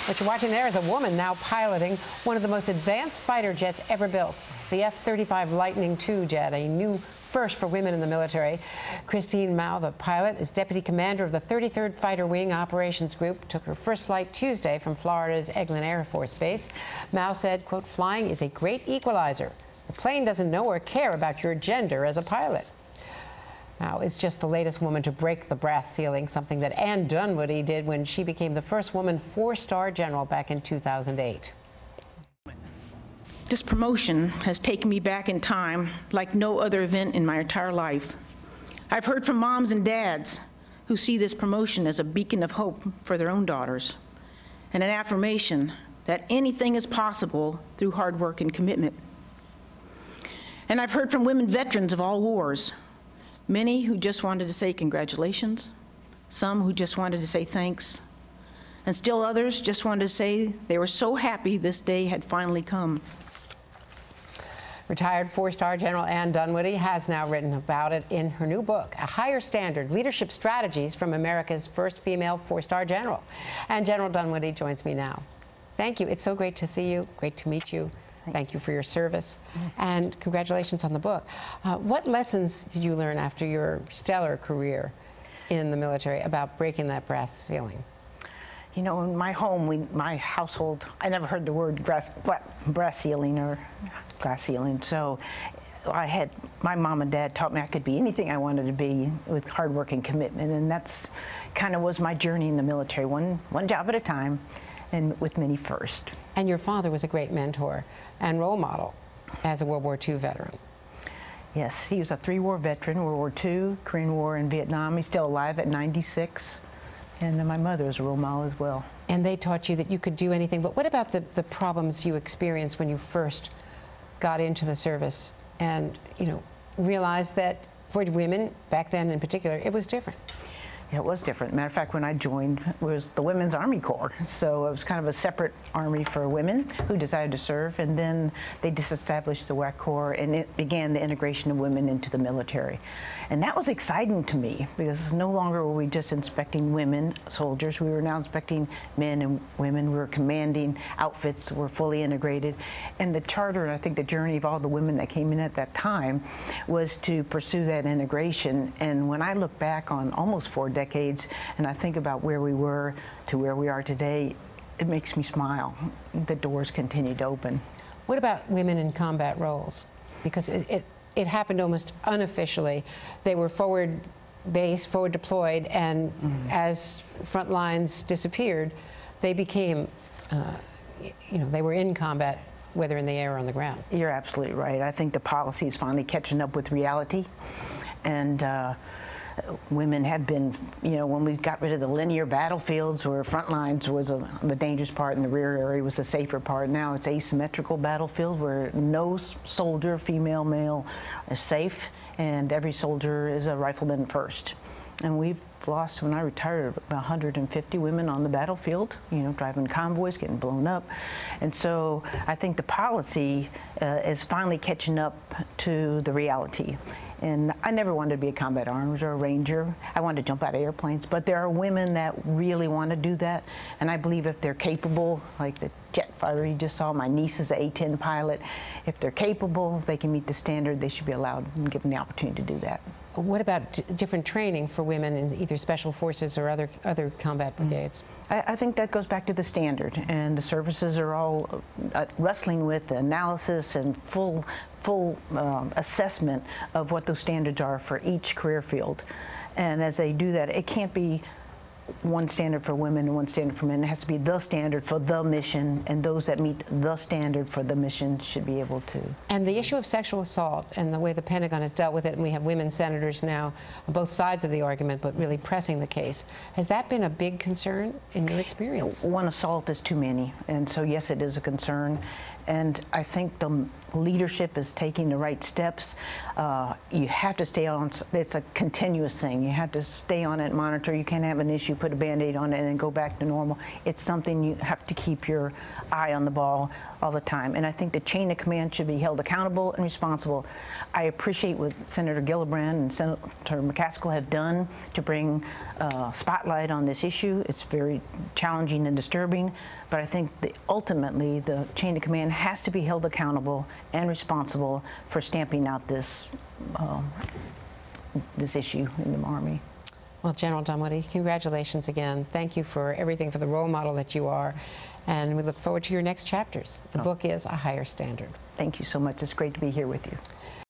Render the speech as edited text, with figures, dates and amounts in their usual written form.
What you're watching there is a woman now piloting one of the most advanced fighter jets ever built, the F-35 Lightning II jet, a new first for women in the military. Christine Mao, the pilot, is deputy commander of the 33rd Fighter Wing Operations Group, took her first flight Tuesday from Florida's Eglin Air Force Base. Mao said, quote, "Flying is a great equalizer. The plane doesn't know or care about your gender as a pilot." Mao is just the latest woman to break the brass ceiling, something that Dunwoody did when she became the first woman 4-star general back in 2008. This promotion has taken me back in time like no other event in my entire life. I've heard from moms and dads who see this promotion as a beacon of hope for their own daughters and an affirmation that anything is possible through hard work and commitment. And I've heard from women veterans of all wars, many who just wanted to say congratulations, some who just wanted to say thanks, and still others just wanted to say they were so happy this day had finally come. Retired 4-star General Dunwoody has now written about it in her new book, A Higher Standard, Leadership Strategies from America's First Female 4-Star General. And General Dunwoody joins me now. Thank you. It's so great to see you. Great to meet you. Thank you for your service. And congratulations on the book. What lessons did you learn after your stellar career in the military about breaking that brass ceiling? You know, in my home, my household, I never heard the word brass ceiling or glass ceiling. So my mom and dad taught me I could be anything I wanted to be with hard work and commitment. And that's kind of was my journey in the military, one job at a time and with many firsts. And your father was a great mentor and role model as a World War II veteran. Yes, he was a 3-war veteran, World War II, Korean War, and Vietnam. He's still alive at 96. And my mother was a role model as well. And they taught you that you could do anything. But what about the problems you experienced when you first got into the service and, you know, realized that for women, back then in particular, it was different? Yeah, it was different. Matter of fact, when I joined, it was the Women's Army Corps. So it was kind of a separate army for women who decided to serve. And then they disestablished the WAC Corps, and it began the integration of women into the military. And that was exciting to me because no longer were we just inspecting women soldiers. We were now inspecting men and women. We were commanding outfits that were fully integrated. And the charter, and I think the journey of all the women that came in at that time, was to pursue that integration. And when I look back on almost 4 decades and I think about where we were to where we are today, it makes me smile. The doors continue to open. What about women in combat roles? Because it happened almost unofficially. They were forward based, forward deployed, and as front lines disappeared, they became, you know, they were in combat, whether in the air or on the ground. You're absolutely right. I think the policy is finally catching up with reality. And women have been, you know, when we got rid of the linear battlefields where front lines was the dangerous part and the rear area was the safer part, now it's asymmetrical battlefield where no soldier, female, male, is safe, and every soldier is a rifleman first. And we've lost, when I retired, about 150 women on the battlefield, you know, driving convoys, getting blown up. And so I think the policy is finally catching up to the reality. And I never wanted to be a combat arms or a ranger. I wanted to jump out of airplanes. But there are women that really want to do that. And I believe if they're capable, like the jet fighter you just saw, my niece is an A-10 pilot. If they're capable, if they can meet the standard, they should be allowed and given the opportunity to do that. What about different training for women in either special forces or other combat brigades? I think that goes back to the standard, and the services are all wrestling with the analysis and full assessment of what those standards are for each career field. And as they do that, it can't be one standard for women and one standard for men. It has to be the standard for the mission, and those that meet the standard for the mission should be able to. And the issue of sexual assault and the way the Pentagon has dealt with it, and we have women senators now on both sides of the argument, but really pressing the case. Has that been a big concern in your experience? One assault is too many, and so yes, it is a concern. And I think the leadership is taking the right steps. You have to stay on, it's a continuous thing. You have to stay on it, monitor. You can't have an issue, put a Band-Aid on it, and then go back to normal. It's something you have to keep your eye on the ball all the time. And I think the chain of command should be held accountable and responsible. I appreciate what Senator Gillibrand and Senator McCaskill have done to bring spotlight on this issue. It's very challenging and disturbing, but I think ultimately the chain of command has to be held accountable and responsible for stamping out this this issue in the Army. Well, General Dunwoody, congratulations again. Thank you for everything, for the role model that you are, and we look forward to your next chapters. The book is A Higher Standard. Thank you so much. It's great to be here with you.